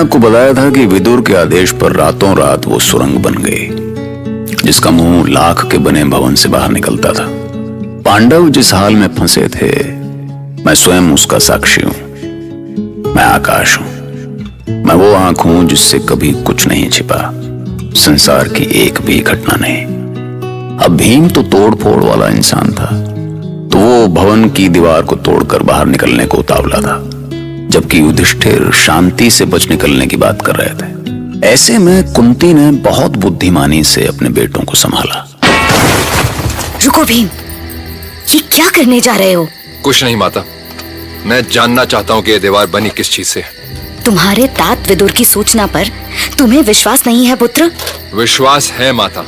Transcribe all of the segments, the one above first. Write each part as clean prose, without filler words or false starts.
आपको बताया था कि विदुर के आदेश पर रातों रात वो सुरंग बन गई, जिसका मुंह लाख के बने भवन से बाहर निकलता था। पांडव जिस हाल में फंसे थे, मैं स्वयं उसका साक्षी हूं। मैं आकाश हूं, मैं वो आंख हूं जिससे कभी कुछ नहीं छिपा, संसार की एक भी घटना नहीं। अब भीम तो तोड़ फोड़ वाला इंसान था, तो वो भवन की दीवार को तोड़कर बाहर निकलने को उतावला था, जबकि युधिष्ठिर शांति से बच निकलने की बात कर रहे थे। ऐसे में कुंती ने बहुत बुद्धिमानी से अपने बेटों को संभाला। रुको भीम, ये क्या करने जा रहे हो? कुछ नहीं माता, मैं जानना चाहता हूँ कि ये दीवार बनी किस चीज से। तुम्हारे तात विदुर की सूचना पर तुम्हें विश्वास नहीं है पुत्र? विश्वास है माता,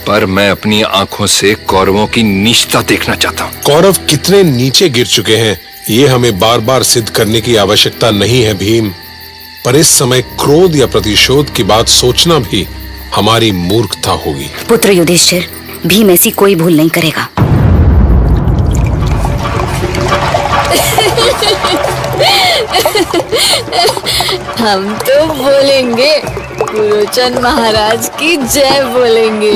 पर मैं अपनी आंखों से कौरवों की नीचता देखना चाहता हूँ। कौरव कितने नीचे गिर चुके हैं, ये हमें बार बार सिद्ध करने की आवश्यकता नहीं है भीम। पर इस समय क्रोध या प्रतिशोध की बात सोचना भी हमारी मूर्खता होगी। पुत्र युधिष्ठिर, भीम ऐसी कोई भूल नहीं करेगा। हम तो बोलेंगे, पुरोचन महाराज की जय बोलेंगे।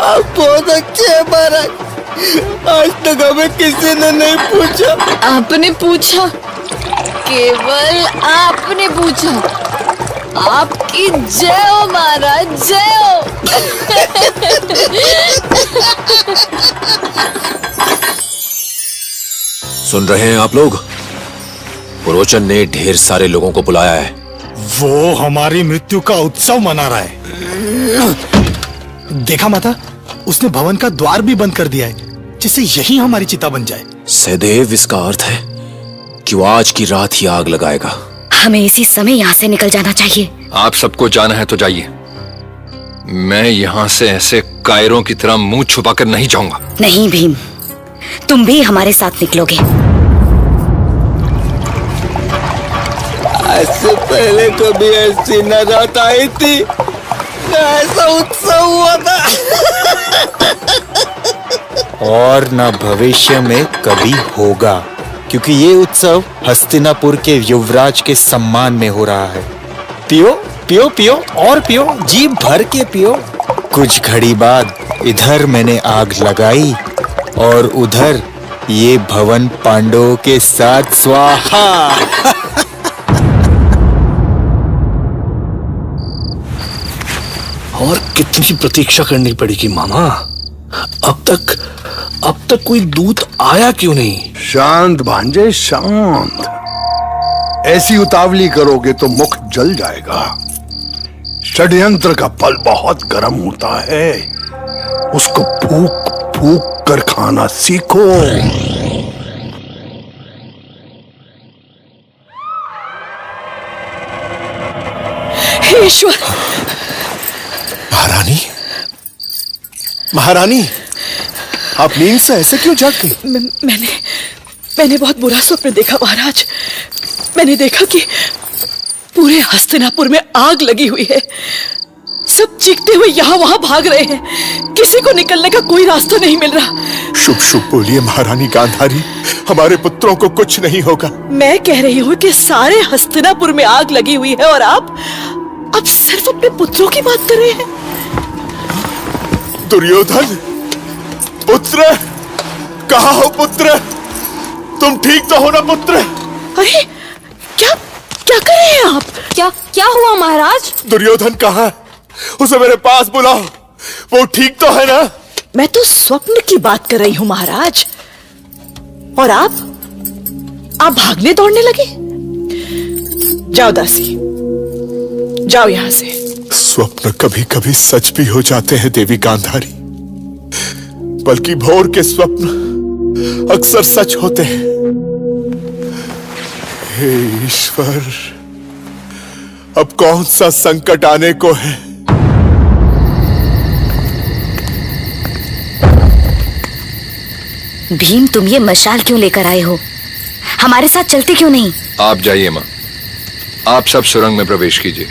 आप बहुत अच्छे हैं महाराज, आज तक हमें किसी ने नहीं पूछा। आपने पूछा, केवल आपने पूछा। आपकी जय हो महाराज, जय हो। सुन रहे हैं आप लोग? पुरोचन ने ढेर सारे लोगों को बुलाया है। वो हमारी मृत्यु का उत्सव मना रहा है। देखा माता, उसने भवन का द्वार भी बंद कर दिया है, जिससे यही हमारी चिता बन जाए। सहदेव, इसका अर्थ है कि वो आज की रात ही आग लगाएगा। हमें इसी समय यहाँ से निकल जाना चाहिए। आप सबको जाना है तो जाइए, मैं यहाँ से ऐसे कायरों की तरह मुंह छुपाकर नहीं जाऊंगा। नहीं भीम, तुम भी हमारे साथ निकलोगे। आज से पहले कभी ऐसी न रात आई थी, न ऐसा उत्सव हुआ था। और न भविष्य में कभी होगा, क्योंकि ये उत्सव हस्तिनापुर के युवराज के सम्मान में हो रहा है। पियो पियो पियो और पियो, जी भर के पियो। कुछ घड़ी बाद इधर मैंने आग लगाई और उधर ये भवन पांडवों के साथ स्वाहा। और कितनी प्रतीक्षा करनी पड़ेगी मामा? अब तक कोई दूत आया क्यों नहीं? शांत भांजे, शांत। ऐसी उतावली करोगे तो मुख जल जाएगा। षड्यंत्र का फल बहुत गर्म होता है, उसको फूक फूक कर खाना सीखो। हे ईश्वर! महारानी, महारानी, आप नींद से ऐसे क्यों जाग गई? मैंने बहुत बुरा स्वप्न देखा महाराज। मैंने देखा कि पूरे हस्तिनापुर में आग लगी हुई है। सब चीखते हुए यहाँ वहाँ भाग रहे हैं। किसी को निकलने का कोई रास्ता नहीं मिल रहा। शुभ शुभ बोलिए महारानी गांधारी, हमारे पुत्रों को कुछ नहीं होगा। मैं कह रही हूँ कि सारे हस्तिनापुर में आग लगी हुई है और आप सिर्फ अपने पुत्रों की बात कर रहे हैं। दुर्योधन, पुत्र, कहाँ हो पुत्र? तुम ठीक तो हो ना पुत्र? अरे क्या कर रहे हैं आप? क्या हुआ महाराज? दुर्योधन कहाँ है? उसे मेरे पास बुलाओ, वो ठीक तो है ना? मैं तो स्वप्न की बात कर रही हूँ महाराज। और आप भागने दौड़ने लगे? जाओ दासी, जाओ यहां से। स्वप्न कभी कभी सच भी हो जाते हैं देवी गांधारी, बल्कि भोर के स्वप्न अक्सर सच होते हैं। हे ईश्वर, अब कौन सा संकट आने को है? भीम, तुम ये मशाल क्यों लेकर आए हो? हमारे साथ चलते क्यों नहीं? आप जाइए माँ, आप सब सुरंग में प्रवेश कीजिए,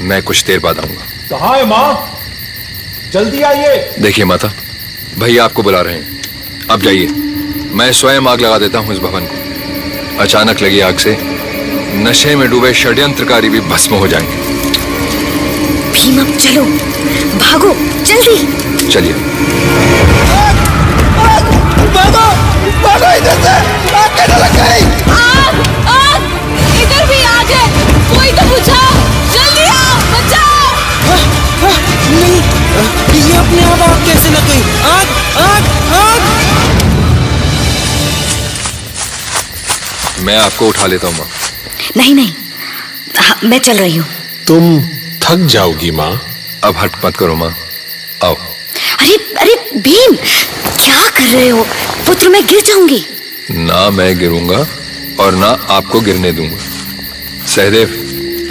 मैं कुछ देर बाद आऊंगा। कहाँ है माँ? जल्दी आइए। देखिए माता, भैया आपको बुला रहे हैं, आप जाइए। मैं स्वयं आग लगा देता हूं इस भवन को। अचानक लगी आग से नशे में डूबे षड्यंत्रकारी भी भस्म हो जाएंगे। भीम अब चलो, भागो जल्दी। चलिए। भागो भागो इधर से, आग कैसे लग गई? आग आग, इधर भी आग है, कोई तो बुझाओ, जल्दी आओ, बचाओ। नहीं, ये अपने आप आग कैसे लग गई? आग आग आग। मैं आपको उठा लेता हूँ माँ। नहीं नहीं, हाँ, मैं चल रही हूँ। तुम थक जाओगी माँ। अब हट मत करो माँ, आओ। अरे अरे भीम, क्या कर रहे हो? पुत्र, मैं गिर जाऊंगी। ना मैं गिरूंगा और ना आपको गिरने दूंगा। सहदेव,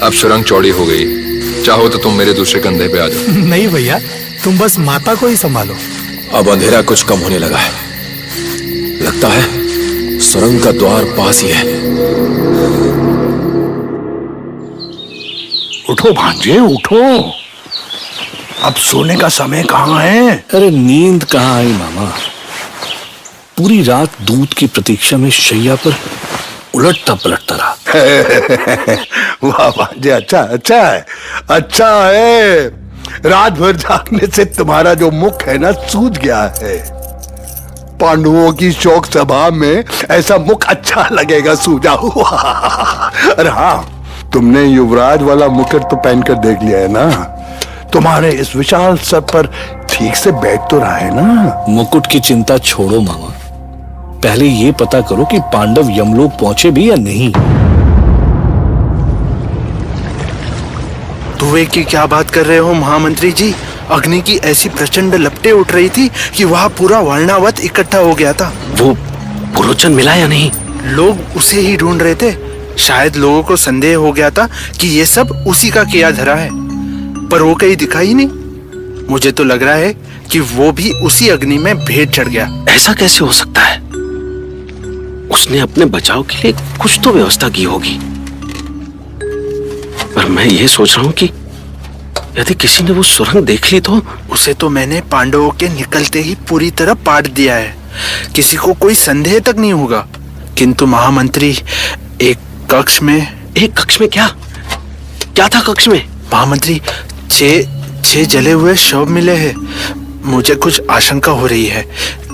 अब सुरंग चौड़ी हो गई, चाहो तो तुम मेरे दूसरे कंधे पे आ जाओ। नहीं भैया, तुम बस माता को ही संभालो। अब अंधेरा कुछ कम होने लगा है, लगता है सुरंग का द्वार पास ही है। उठो भांजे उठो, अब सोने का समय कहाँ है? अरे नींद कहाँ आई मामा, पूरी रात दूध की प्रतीक्षा में शैया पर उलटता पलटता रहा। वाह भांजे, अच्छा अच्छा है, अच्छा है। रात भर जागने से तुम्हारा जो मुख है ना सूज गया है। पांडवों की शोक सभा में ऐसा मुख अच्छा लगेगा सूजा हुआ। अरे हाँ, तुमने युवराज वाला मुकुट तो पहनकर देख लिया है ना? तुम्हारे इस विशाल सर पर ठीक से बैठ तो रहा है ना? मुकुट की चिंता छोड़ो मामा, पहले ये पता करो कि पांडव यमलोक पहुंचे भी या नहीं। धुएं की क्या बात कर रहे हो महामंत्री जी? अग्नि की ऐसी प्रचंड लपटें उठ रही थी कि वहां पूरा वर्णावत इकट्ठा हो गया था। वो पुरोचन मिला या नहीं? लोग उसे ही ढूंढ रहे थे। शायद लोगों को संदेह हो गया था कि ये सब उसी का किया धरा है, पर वो कहीं दिखा ही नहीं। मुझे तो लग रहा है कि वो भी उसी अग्नि में भेंट चढ़ गया। ऐसा कैसे हो सकता है? उसने अपने बचाव के लिए कुछ तो व्यवस्था की होगी, पर मैं ये सोच रहा हूँ कि यदि किसी ने वो सुरंग देख ली तो। उसे तो मैंने पांडवों के निकलते ही पूरी तरह पाट दिया है, किसी को कोई संदेह तक नहीं होगा। किंतु महामंत्री, एक कक्ष में क्या था कक्ष में? महामंत्री, 6 जले हुए शव मिले हैं। मुझे कुछ आशंका हो रही है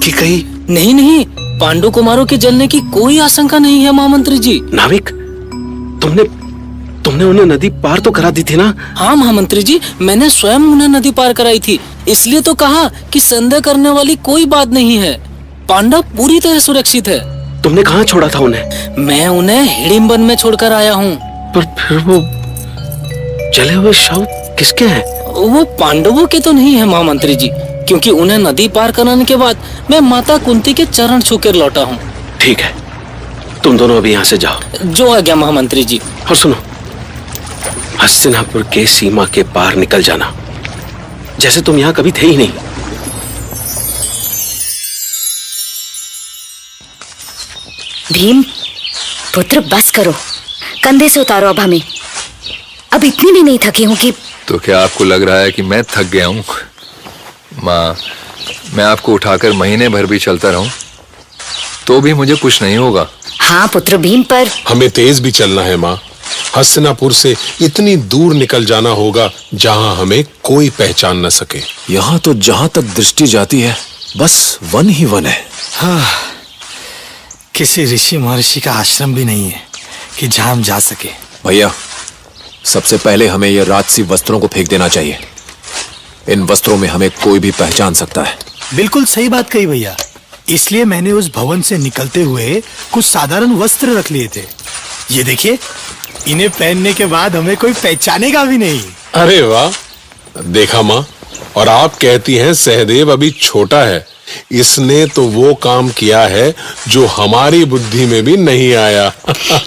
कि कहीं। नहीं, पांडु कुमारों के जलने की कोई आशंका नहीं है महामंत्री जी। नाविक, तुमने उन्हें नदी पार तो करा दी थी ना? हाँ महामंत्री जी, मैंने स्वयं उन्हें नदी पार कराई थी, इसलिए तो कहा कि संदेह करने वाली कोई बात नहीं है। पांडव पूरी तरह सुरक्षित है। तुमने कहाँ छोड़ा था उन्हें? मैं उन्हें हिडिंबन में छोड़कर आया हूँ। पर फिर वो जले हुए शव किसके हैं? वो पांडवों के तो नहीं है महामंत्री जी, क्योंकि उन्हें नदी पार कराने के बाद मैं माता कुंती के चरण छूकर लौटा हूँ। ठीक है, तुम दोनों अभी यहाँ से जाओ। जो आ गया महामंत्री जी। और सुनो, हस्तिनापुर के सीमा के पार निकल जाना, जैसे तुम यहाँ कभी थे ही नहीं। भीम पुत्र, बस करो, कंधे से उतारो अब हमें। अब इतनी भी नहीं थकी हूँ कि। तो क्या आपको लग रहा है कि मैं थक गया हूँ? माँ, मैं आपको उठाकर महीने भर भी चलता रहूं तो भी मुझे कुछ नहीं होगा। हाँ पुत्र भीम, पर हमें तेज भी चलना है माँ। हस्तिनापुर से इतनी दूर निकल जाना होगा जहाँ हमें कोई पहचान न सके। यहाँ तो जहाँ तक दृष्टि जाती है बस वन ही वन है। हाँ, किसी ऋषि महर्षि का आश्रम भी नहीं है कि जहाँ हम जा सके। भैया, सबसे पहले हमें ये राजसी वस्त्रों को फेंक देना चाहिए। इन वस्त्रों में हमें कोई भी पहचान सकता है। बिल्कुल सही बात कही भैया, इसलिए मैंने उस भवन से निकलते हुए कुछ साधारण वस्त्र रख लिए थे। ये देखिए, इन्हें पहनने के बाद हमें कोई पहचानेगा भी नहीं। अरे वाह, देखा माँ, और आप कहती हैं सहदेव अभी छोटा है, इसने तो वो काम किया है जो हमारी बुद्धि में भी नहीं आया।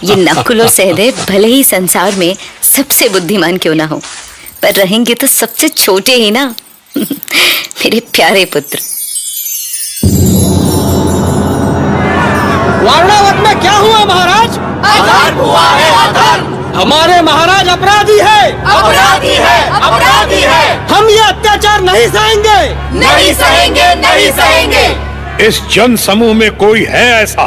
ये नकुल और सहदेव भले ही संसार में सबसे बुद्धिमान क्यों ना हो, पर रहेंगे तो सबसे छोटे ही ना। मेरे प्यारे पुत्र। वर्णावत में क्या हुआ महाराज? अधर्म हुआ है, अधर्म। हमारे महाराज अपराधी है, अपराधी है, अपराधी है। हम ये अत्याचार नहीं सहेंगे, नहीं सहेंगे, नहीं सहेंगे। इस जन समूह में कोई है ऐसा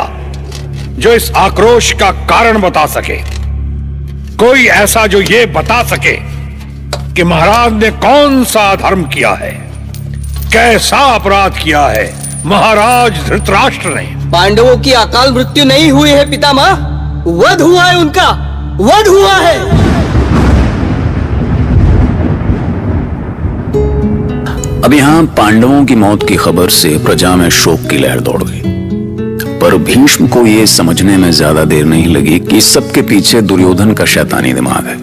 जो इस आक्रोश का कारण बता सके? कोई ऐसा जो ये बता सके कि महाराज ने कौन सा अधर्म किया है, कैसा अपराध किया है महाराज धृतराष्ट्र ने? पांडवों की अकाल मृत्यु नहीं हुई है पितामह, वध हुआ है, उनका वध हुआ है। अब यहां पांडवों की मौत की खबर से प्रजा में शोक की लहर दौड़ गई, पर भीष्म को यह समझने में ज्यादा देर नहीं लगी कि इस सबके पीछे दुर्योधन का शैतानी दिमाग है,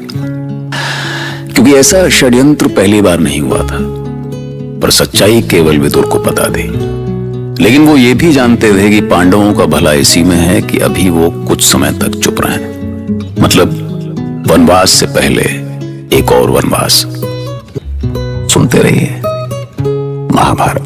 क्योंकि ऐसा षड्यंत्र पहली बार नहीं हुआ था। पर सच्चाई केवल विदुर को पता थी, लेकिन वो ये भी जानते थे कि पांडवों का भला इसी में है कि अभी वो कुछ समय तक चुप रहें, मतलब वनवास से पहले एक और वनवास। सुनते रहिए महाभारत।